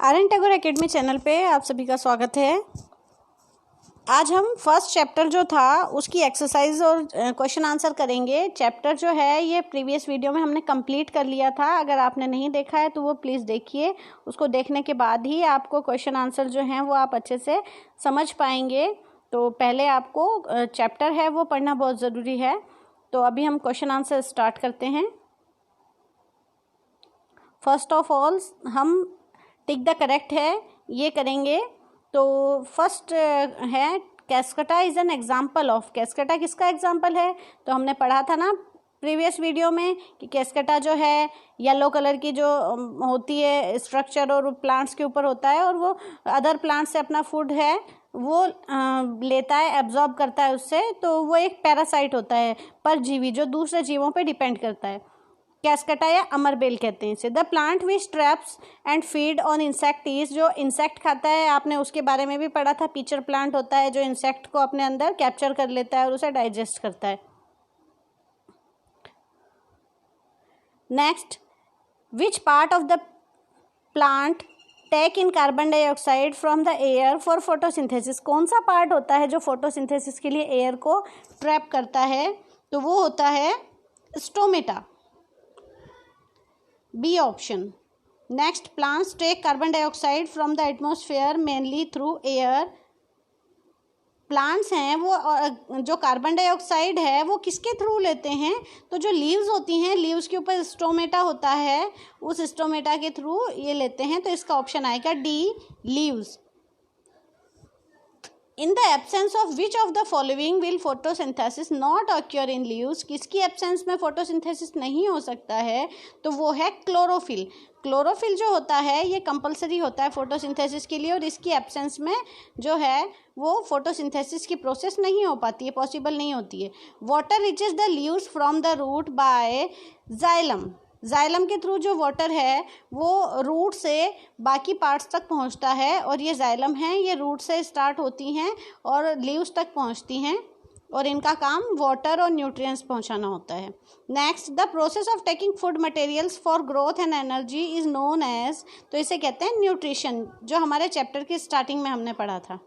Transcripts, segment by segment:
Aryan Tagore academy channel पे आप सभी का स्वागत है। आज हम फर्स्ट चैप्टर जो था उसकी एक्सरसाइज और क्वेश्चन आंसर करेंगे। चैप्टर जो है ये प्रीवियस वीडियो में हमने कंप्लीट कर लिया था। अगर आपने नहीं देखा है तो वो प्लीज़ देखिए। उसको देखने के बाद ही आपको क्वेश्चन आंसर जो हैं वो आप अच्छे से समझ पाएंगे। तो पहले आपको चैप्टर है वो पढ़ना बहुत ज़रूरी है। तो अभी हम क्वेश्चन आंसर स्टार्ट करते हैं। फर्स्ट ऑफ ऑल हम टिक द करेक्ट है ये करेंगे। तो फर्स्ट है कैस्कटा इज़ एन एग्जाम्पल ऑफ। कैस्कटा किसका एग्जाम्पल है? तो हमने पढ़ा था ना प्रीवियस वीडियो में कि कैस्कटा जो है येलो कलर की जो होती है स्ट्रक्चर और प्लांट्स के ऊपर होता है और वो अदर प्लांट्स से अपना फूड है वो लेता है, एब्जॉर्ब करता है उससे। तो वो एक पैरासाइट होता है, परजीवी जो दूसरे जीवों पे डिपेंड करता है। कैस्कटा या अमरबेल कहते हैं इसे। The plant which traps and feed on insect is, जो इंसेक्ट खाता है आपने उसके बारे में भी पढ़ा था। पीचर प्लांट होता है जो इंसेक्ट को अपने अंदर कैप्चर कर लेता है और उसे डाइजेस्ट करता है। Next, which part of the plant take in carbon dioxide from the air for photosynthesis. कौन सा पार्ट होता है जो फोटोसिंथेसिस के लिए एयर को ट्रैप करता है? तो वो होता है stomata, B option. Next, plants take carbon dioxide from the atmosphere mainly through air. Plants हैं वो जो कार्बन डाइऑक्साइड है वो किसके थ्रू लेते हैं? तो जो लीव्स होती हैं, लीव्स के ऊपर स्टोमेटा होता है, उस स्टोमेटा के थ्रू ये लेते हैं। तो इसका ऑप्शन आएगा D, leaves. In the absence of which of the following will photosynthesis not occur in leaves. किसकी एब्सेंस में फोटोसिंथेसिस नहीं हो सकता है? तो वो है क्लोरोफिल। क्लोरोफिल जो होता है ये कंपलसरी होता है फोटोसिंथेसिस के लिए और इसकी एब्सेंस में जो है वो फोटोसिंथेसिस की प्रोसेस नहीं हो पाती है, पॉसिबल नहीं होती है। Water reaches the leaves from the root by xylem. Xylem के थ्रू जो वाटर है वो रूट से बाकी पार्ट्स तक पहुंचता है और ये जाइलम है, ये रूट से स्टार्ट होती हैं और लीव्स तक पहुंचती हैं और इनका काम वाटर और न्यूट्रिएंट्स पहुंचाना होता है। Next, the process of taking food materials for growth and energy is known as. तो इसे कहते हैं न्यूट्रिशन, जो हमारे चैप्टर की स्टार्टिंग में हमने पढ़ा था।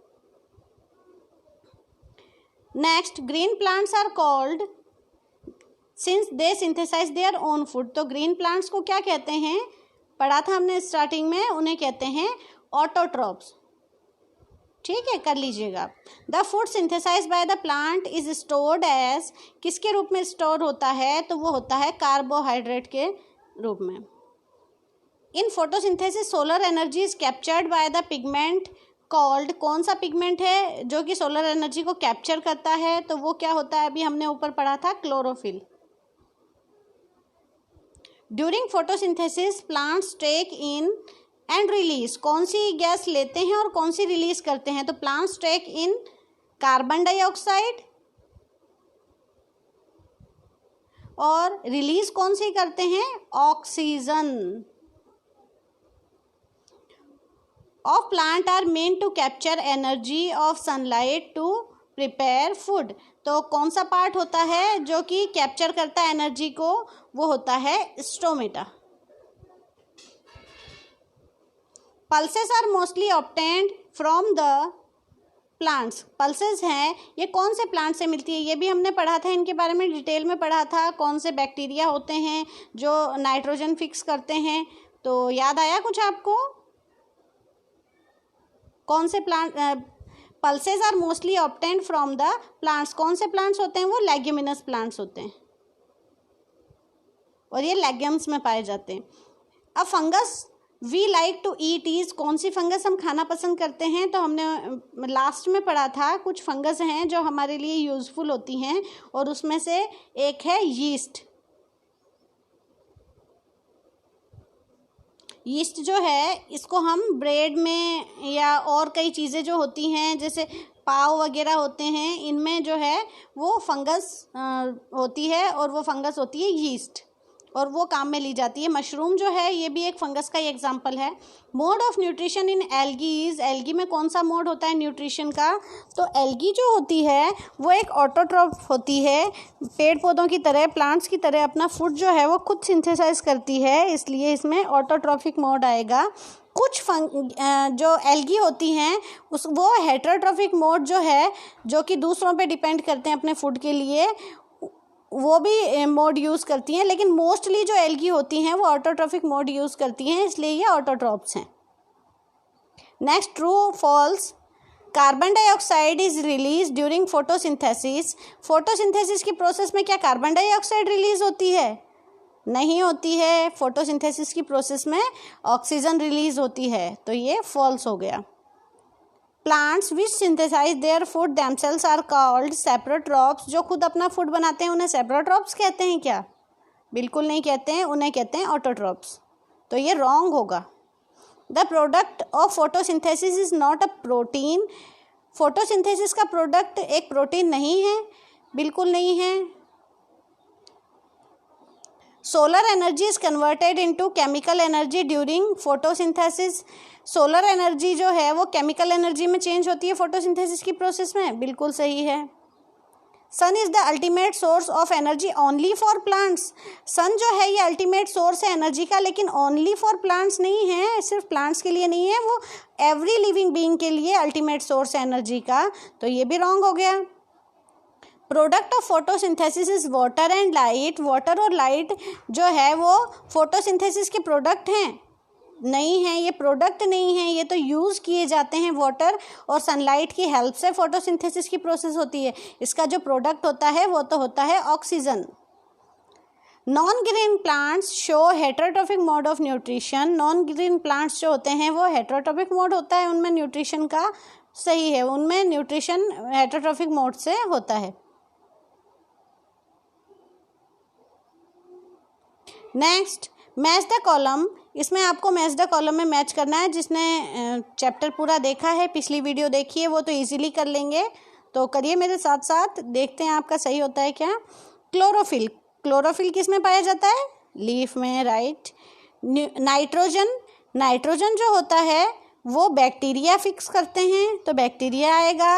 Next, green plants are called since they synthesize their own food. तो ग्रीन प्लांट्स को क्या कहते हैं? पढ़ा था हमने स्टार्टिंग में, उन्हें कहते हैं ऑटोट्रॉप्स। ठीक है, कर लीजिएगा। The food synthesize by the plant is stored as. किसके रूप में स्टोर होता है? तो वो होता है कार्बोहाइड्रेट के रूप में। In photosynthesis solar energy is captured by the pigment called. कौन सा पिगमेंट है जो कि सोलर एनर्जी को कैप्चर करता है? तो वो क्या होता है? अभी हमने ऊपर पढ़ा था, chlorophyll. During photosynthesis plants take in and release. कौन सी गैस लेते हैं और कौन सी रिलीज करते हैं? तो plants take in carbon dioxide और रिलीज कौन सी करते हैं? Oxygen. Of plant are meant to capture energy of sunlight to prepare food. तो कौन सा पार्ट होता है जो कि कैप्चर करता है एनर्जी को? वो होता है stomata. Pulses are mostly obtained from the plants. Pulses हैं ये कौन से प्लांट से मिलती है? ये भी हमने पढ़ा था, इनके बारे में डिटेल में पढ़ा था। कौन से बैक्टीरिया होते हैं जो नाइट्रोजन फिक्स करते हैं? तो याद आया कुछ आपको? कौन से plant? Pulses are mostly obtained from the plants. कौन से प्लांट्स होते हैं? वो लेग्यूमिनस प्लांट्स होते हैं और ये लेग्यूम्स में पाए जाते हैं। A fungus we like to eat is. कौन सी फंगस हम खाना पसंद करते हैं? तो हमने लास्ट में पढ़ा था कुछ फंगस हैं जो हमारे लिए यूजफुल होती हैं और उसमें से एक है यीस्ट। यीस्ट जो है इसको हम ब्रेड में या और कई चीज़ें जो होती हैं जैसे पाव वगैरह होते हैं, इनमें जो है वो फंगस होती है और वो फंगस होती है यीस्ट। और वो काम में ली जाती है। मशरूम जो है ये भी एक फंगस का ही एग्जाम्पल है। Mode of nutrition in algae, algae में कौन सा मोड होता है न्यूट्रिशन का? तो एल्गी जो होती है वो एक ऑटोट्रॉफ होती है, पेड़ पौधों की तरह, प्लांट्स की तरह अपना फूड जो है वो खुद सिंथेसाइज करती है, इसलिए इसमें ऑटोट्रॉफिक मोड आएगा। कुछ जो एल्गी होती हैं वो हेटेरोट्रॉफिक मोड जो है, जो कि दूसरों पे डिपेंड करते हैं अपने फूड के लिए, वो भी मोड यूज़ करती हैं, लेकिन मोस्टली जो एल्गी होती हैं वो ऑटोट्रॉफिक मोड यूज़ करती हैं, इसलिए ये ऑटोट्रॉप्स हैं। Next, true false, carbon dioxide is release during photosynthesis. Photosynthesis की प्रोसेस में क्या कार्बन डाइऑक्साइड रिलीज होती है? नहीं होती है। फोटोसिंथेसिस की प्रोसेस में ऑक्सीजन रिलीज होती है, तो ये फॉल्स हो गया। Plants which synthesize their food themselves are called saprotrophs. जो खुद अपना फूड बनाते हैं उन्हें सेप्रोट्रॉप्स कहते हैं क्या? बिल्कुल नहीं कहते हैं, उन्हें कहते हैं ऑटोट्रॉप्स, तो ये रॉन्ग होगा। The product of photosynthesis is not a protein. Photosynthesis का प्रोडक्ट एक प्रोटीन नहीं है, बिल्कुल नहीं है। Solar energy is converted into chemical energy during photosynthesis. Solar energy जो है वो केमिकल एनर्जी में चेंज होती है फोटोसिंथेसिस की प्रोसेस में, बिल्कुल सही है। Sun is the ultimate source of energy only for plants. Sun जो है ये अल्टीमेट सोर्स है एनर्जी का, लेकिन ओनली फॉर प्लांट्स नहीं है, सिर्फ प्लांट्स के लिए नहीं है, वो एवरी लिविंग बीइंग के लिए अल्टीमेट सोर्स है एनर्जी का, तो ये भी रॉन्ग हो गया। Product of photosynthesis is water and light. Water और लाइट जो है वो फोटोसिंथेसिस के प्रोडक्ट हैं? नहीं है, ये प्रोडक्ट नहीं है, ये तो यूज़ किए जाते हैं। वाटर और सनलाइट की हेल्प से फोटोसिंथेसिस की प्रोसेस होती है। इसका जो प्रोडक्ट होता है वो तो होता है oxygen. Non green plants show heterotrophic mode of nutrition. Non green plants जो होते हैं वो हेटेरोट्रॉफिक मोड होता है उनमें न्यूट्रिशन का, सही है, उनमें न्यूट्रिशन हेटेरोट्रॉफिक मोड से होता है। Next, match the column. इसमें आपको मैच द कॉलम में मैच करना है। जिसने चैप्टर पूरा देखा है, पिछली वीडियो देखी है, वो तो इजीली कर लेंगे, तो करिए मेरे साथ साथ, देखते हैं आपका सही होता है क्या। क्लोरोफिल, क्लोरोफिल किस में पाया जाता है? लीफ में, राइट। नाइट्रोजन, नाइट्रोजन जो होता है वो बैक्टीरिया फिक्स करते हैं, तो बैक्टीरिया आएगा।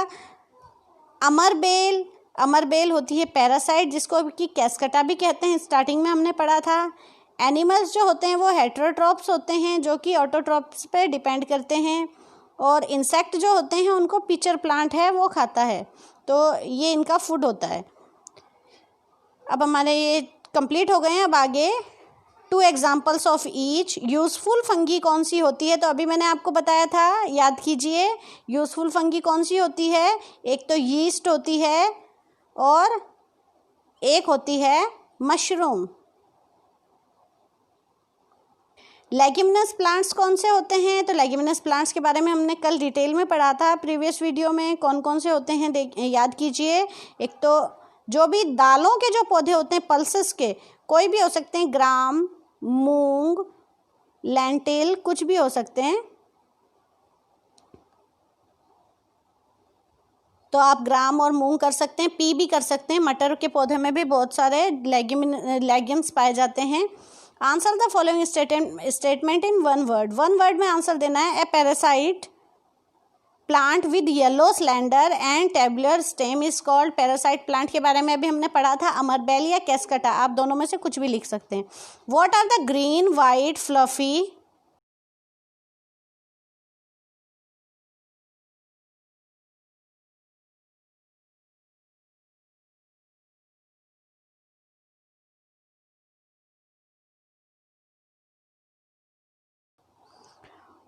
अमरबेल, अमरबेल होती है पैरासाइट, जिसको कि कैस्कटा भी कहते हैं, स्टार्टिंग में हमने पढ़ा था। एनिमल्स जो होते हैं वो हेटेरोट्रॉप्स होते हैं, जो कि ऑटोट्रॉप्स पे डिपेंड करते हैं। और इंसेक्ट जो होते हैं उनको पिचर प्लांट है वो खाता है, तो ये इनका फूड होता है। अब हमारे ये कंप्लीट हो गए हैं। अब आगे two examples of each. Useful fungi कौन सी होती है? तो अभी मैंने आपको बताया था, याद कीजिए, यूज़फुल फंगी कौन सी होती है? एक तो यीस्ट होती है और एक होती है मशरूम। लेग्यूमिनस प्लांट्स कौन से होते हैं? तो लेग्यूमिनस प्लांट्स के बारे में हमने कल डिटेल में पढ़ा था प्रीवियस वीडियो में, कौन कौन से होते हैं याद कीजिए। एक तो जो भी दालों के जो पौधे होते हैं, पल्सेस के, कोई भी हो सकते हैं, ग्राम, मूंग, लेंटिल, कुछ भी हो सकते हैं, तो आप ग्राम और मूंग कर सकते हैं, पी भी कर सकते हैं। मटर के पौधे में भी बहुत सारे लेग्यूम्स पाए जाते हैं। Answer the following statement in one word. One word में आंसर देना है। ए parasite plant with yellow slender and tabular stem is called. Parasite plant के बारे में अभी हमने पढ़ा था, अमरबेल या कैस्कटा, आप दोनों में से कुछ भी लिख सकते हैं। What are the green, white, fluffy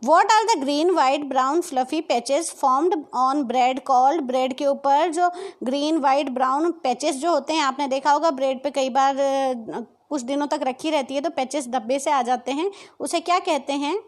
What are the green, white, brown, fluffy patches formed on bread called? Bread के ऊपर जो ग्रीन, वाइट, ब्राउन पैचेस जो होते हैं, आपने देखा होगा ब्रेड पे कई बार कुछ दिनों तक रखी रहती है तो पैचेस धब्बे से आ जाते हैं, उसे क्या कहते हैं?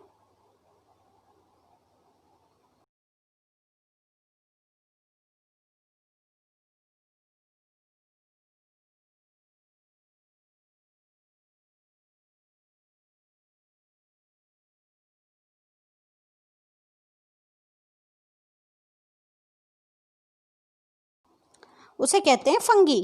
उसे कहते हैं fungi.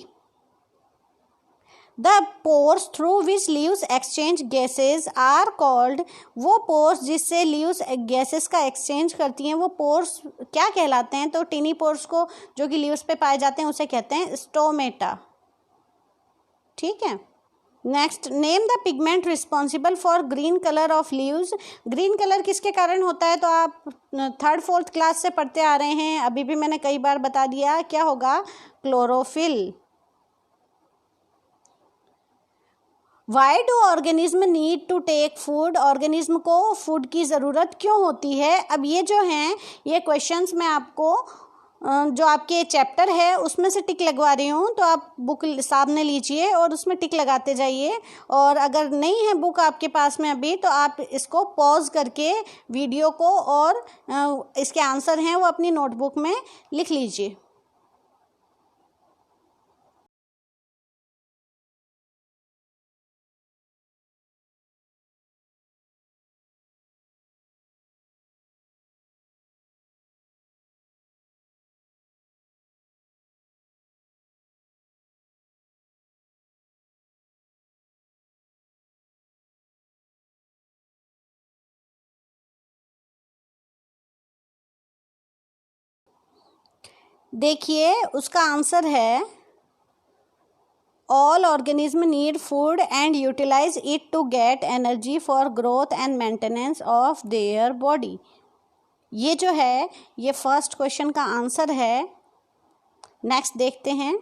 The pores through which leaves exchange gases are called, वो पोर्स जिससे लीव्स गैसेस का एक्सचेंज करती हैं वो पोर्स क्या कहलाते हैं? तो टिनी पोर्स को जो कि लीव्स पे पाए जाते हैं उसे कहते हैं स्टोमेटा। ठीक है। Next, name the pigment responsible for green colour of leaves. Green colour किसके कारण होता है? तो आप थर्ड फोर्थ क्लास से पढ़ते आ रहे हैं, अभी भी मैंने कई बार बता दिया, क्या होगा? Chlorophyll. Why do organism need to take food? Organism को फूड की ज़रूरत क्यों होती है? अब ये जो हैं ये क्वेश्चंस मैं आपको जो आपके चैप्टर है उसमें से टिक लगवा रही हूँ, तो आप बुक सामने लीजिए और उसमें टिक लगाते जाइए। और अगर नहीं है बुक आपके पास में अभी, तो आप इसको पॉज करके वीडियो को और इसके आंसर हैं वो अपनी नोटबुक में लिख लीजिए। देखिए उसका आंसर है all organism need food and utilize it to get energy for growth and maintenance of their body. ये जो है ये फर्स्ट क्वेश्चन का आंसर है। नेक्स्ट देखते हैं।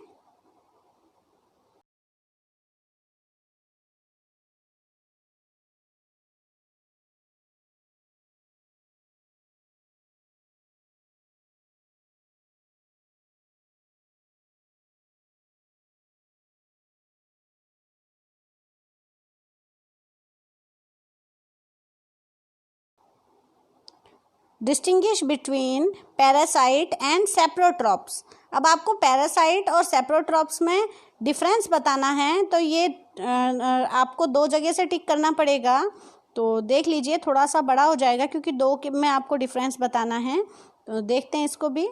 Distinguish between parasite and saprotrophs. अब आपको पैरासाइट और सेप्रोट्रॉप्स में डिफरेंस बताना है, तो ये आपको दो जगह से टिक करना पड़ेगा। तो देख लीजिए, थोड़ा सा बड़ा हो जाएगा क्योंकि दो में आपको डिफरेंस बताना है। तो देखते हैं इसको भी।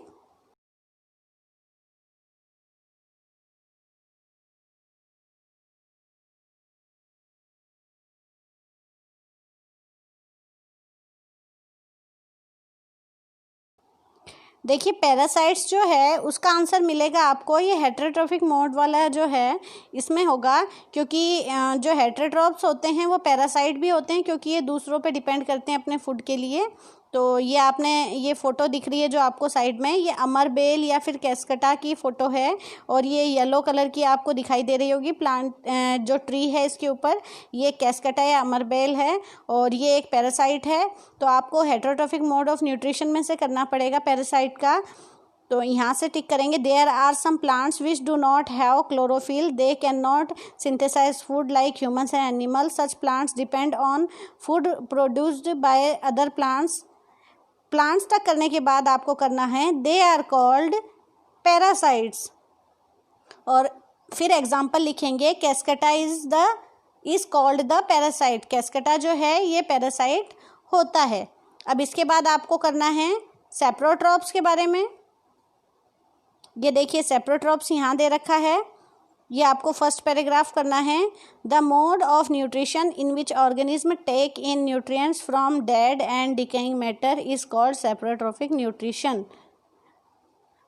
देखिए पैरासाइट्स जो है उसका आंसर मिलेगा आपको, ये हेटेरोट्रॉफिक मोड वाला जो है इसमें होगा, क्योंकि जो हेटेरोट्रॉप्स होते हैं वो पैरासाइट भी होते हैं, क्योंकि ये दूसरों पे डिपेंड करते हैं अपने फूड के लिए। तो ये आपने ये फ़ोटो दिख रही है जो आपको साइड में, ये अमर बेल या फिर कैस्कटा की फ़ोटो है। और ये येलो कलर की आपको दिखाई दे रही होगी प्लांट, जो ट्री है इसके ऊपर, ये कैस्कटा या अमर बेल है और ये एक पैरासाइट है। तो आपको हेटेरोट्रॉफिक मोड ऑफ न्यूट्रिशन में से करना पड़ेगा पैरासाइट का। तो यहाँ से टिक करेंगे। There are some plants which do not have chlorophyll, they can not synthesize food like humans and animals, such plants depend on food produced by other plants. Plants तक करने के बाद आपको करना है दे आर कॉल्ड पैरासाइट्स। और फिर example लिखेंगे, कैस्कटा इज कॉल्ड द पैरासाइट। कैस्कटा जो है ये पैरासाइट होता है। अब इसके बाद आपको करना है सेप्रोट्रॉप्स के बारे में। ये देखिए सेप्रोट्रॉप्स यहाँ दे रखा है, ये आपको फर्स्ट पैराग्राफ करना है। The mode of nutrition in which organism take in nutrients from dead and decaying matter is called saprotrophic nutrition.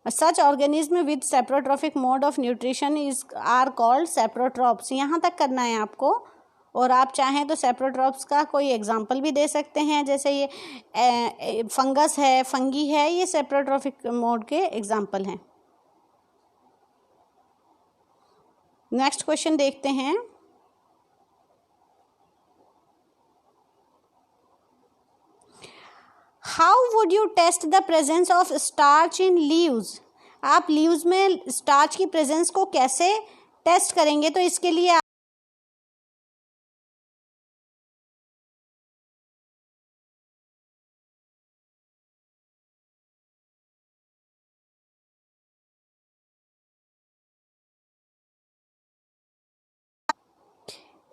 Such organism with saprotrophic mode of nutrition is are called saprotrophs. यहाँ तक करना है आपको। और आप चाहें तो सेप्रोट्रॉप्स का कोई एग्जांपल भी दे सकते हैं, जैसे ये फंगस है, फंगी है, ये सेप्रोट्रॉफिक मोड के एग्जांपल हैं। नेक्स्ट क्वेश्चन देखते हैं। How would you test the presence of starch in leaves? आप लीव्स में स्टार्च की प्रेजेंस को कैसे टेस्ट करेंगे? तो इसके लिए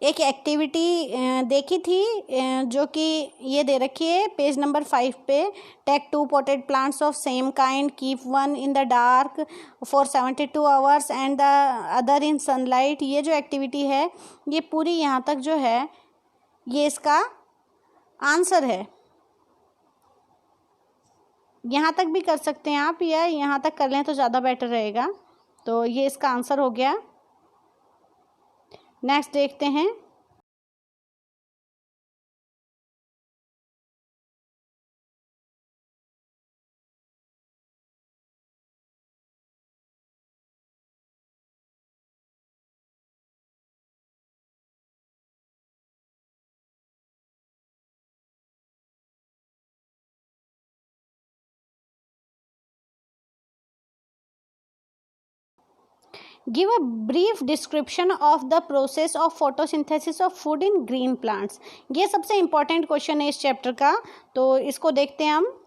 एक एक्टिविटी देखी थी जो कि ये दे रखी है पेज नंबर 5 पे। Take 2 potted plants of same kind, keep one in the dark for 72 hours and the other in sunlight. ये जो एक्टिविटी है ये पूरी यहाँ तक जो है ये इसका आंसर है। यहाँ तक भी कर सकते हैं आप या यहाँ तक कर लें तो ज़्यादा बेटर रहेगा। तो ये इसका आंसर हो गया। नेक्स्ट देखते हैं। Give a brief description of the process of photosynthesis of food in green plants. ये सबसे इंपॉर्टेंट क्वेश्चन है इस चैप्टर का, तो इसको देखते हैं हम।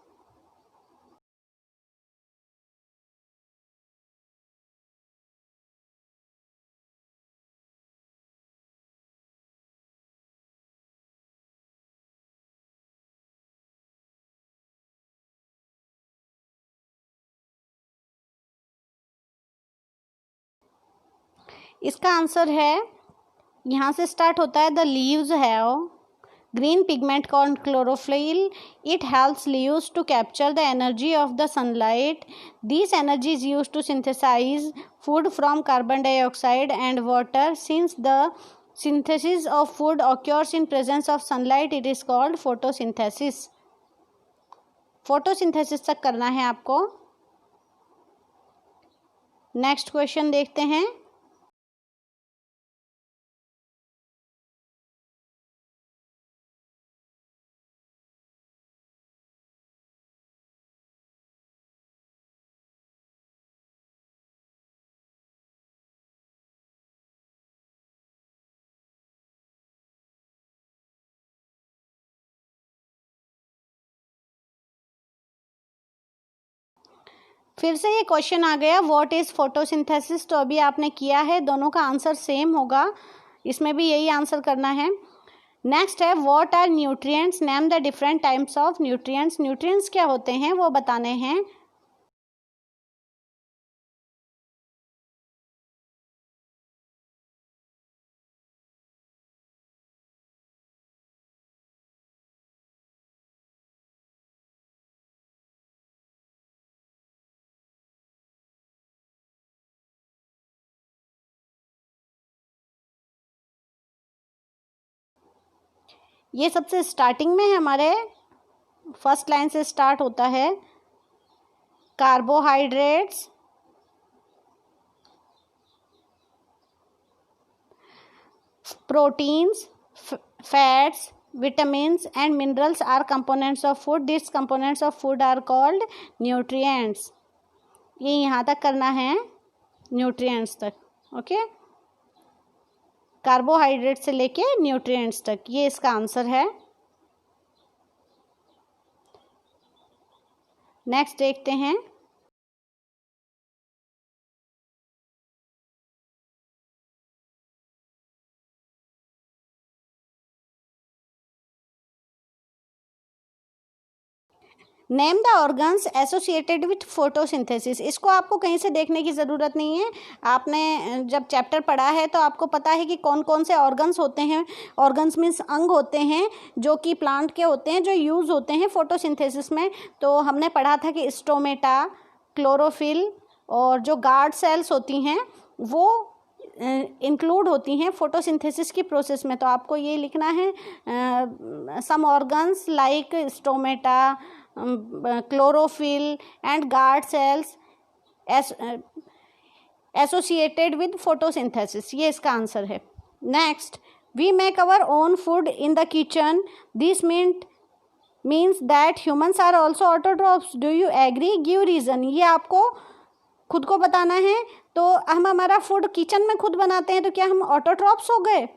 इसका आंसर है, यहाँ से स्टार्ट होता है, the leaves have green pigment called chlorophyll. It helps leaves to capture the energy of the sunlight. This energy is used to synthesize food from carbon dioxide and water. Since the synthesis of food occurs in presence of sunlight, it is called photosynthesis. photosynthesis तक करना है आपको। Next question देखते हैं। फिर से ये question आ गया, व्हाट इज़ फोटोसिंथेसिस। तो अभी आपने किया है, दोनों का आंसर सेम होगा, इसमें भी यही आंसर करना है। नेक्स्ट है, what are nutrients, name the different types of nutrients. Nutrients क्या होते हैं वो बताने हैं। ये सबसे स्टार्टिंग में हमारे फर्स्ट लाइन से स्टार्ट होता है, carbohydrates, proteins, fats, vitamins and minerals are components of food. These components of food are called nutrients. ये यहाँ तक करना है, न्यूट्रिएंट्स तक। ओके, कार्बोहाइड्रेट से लेके न्यूट्रिएंट्स तक, ये इसका आंसर है। नेक्स्ट देखते हैं। Name the organs associated with photosynthesis. इसको आपको कहीं से देखने की ज़रूरत नहीं है, आपने जब चैप्टर पढ़ा है तो आपको पता है कि कौन कौन से ऑर्गन्स होते हैं। ऑर्गन्स मीन्स अंग होते हैं जो कि प्लांट के होते हैं, जो यूज़ होते हैं फोटोसिंथेसिस में। तो हमने पढ़ा था कि स्टोमेटा, क्लोरोफिल और जो गार्ड सेल्स होती हैं वो इंक्लूड होती हैं फोटोसिंथेसिस की प्रोसेस में। तो आपको ये लिखना है, some organs like stomata, chlorophyll and guard cells associated with photosynthesis, ये इसका आंसर है। Next, we make our own food in the kitchen. This means that humans are also autotrophs. Do you agree? Give reason. ये आपको खुद को बताना है। तो हम हमारा फूड किचन में खुद बनाते हैं तो क्या हम ऑटोट्रॉप्स हो गए?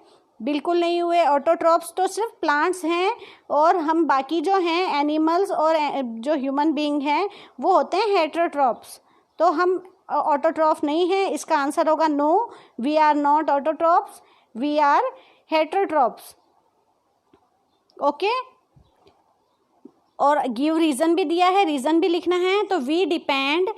बिल्कुल नहीं हुए। ऑटोट्रॉप्स तो सिर्फ प्लांट्स हैं और हम बाकी जो हैं एनिमल्स और जो ह्यूमन बीइंग हैं वो होते हैं हेटरोट्रॉप्स। तो हम ऑटोट्रॉफ नहीं हैं। इसका आंसर होगा no, we are not autotrophs, we are heterotrophs, okay. और गिव रीज़न भी दिया है, रीज़न भी लिखना है। तो we depend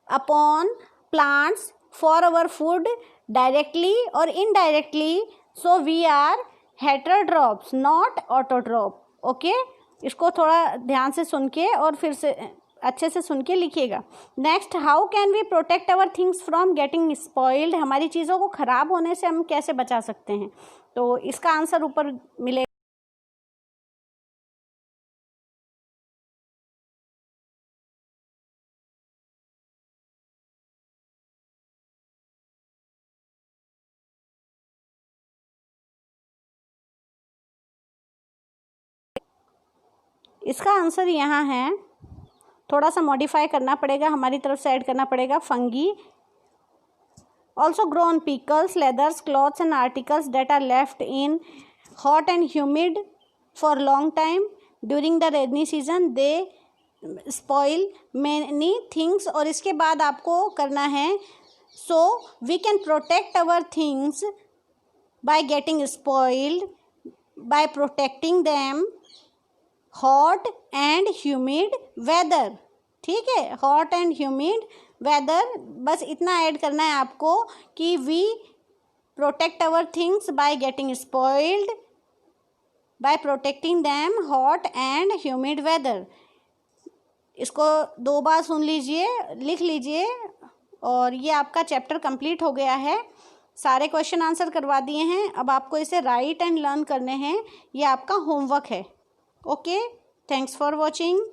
upon plants for our food directly और indirectly, so we are heterotrophs not autotroph, okay. इसको थोड़ा ध्यान से सुन के और फिर से अच्छे से सुन के लिखिएगा। Next, how can we protect our things from getting spoiled, हमारी चीज़ों को ख़राब होने से हम कैसे बचा सकते हैं। तो इसका आंसर ऊपर मिलेगा। इसका आंसर यहाँ है, थोड़ा सा मॉडिफाई करना पड़ेगा, हमारी तरफ से ऐड करना पड़ेगा। Fungi also grow on pickles, leathers, cloths and articles that are left in hot and humid for long time during the rainy season, they spoil many things। और इसके बाद आपको करना है, so we can protect our things by getting spoiled by protecting them hot and humid weather, ठीक है। hot and humid weather, बस इतना ऐड करना है आपको कि we protect our things by getting spoiled by protecting them hot and humid weather. इसको 2 बार सुन लीजिए, लिख लीजिए, और ये आपका चैप्टर कंप्लीट हो गया है। सारे क्वेश्चन आंसर करवा दिए हैं, अब आपको इसे राइट एंड लर्न करने हैं, ये आपका होमवर्क है, ओके। Thanks for watching.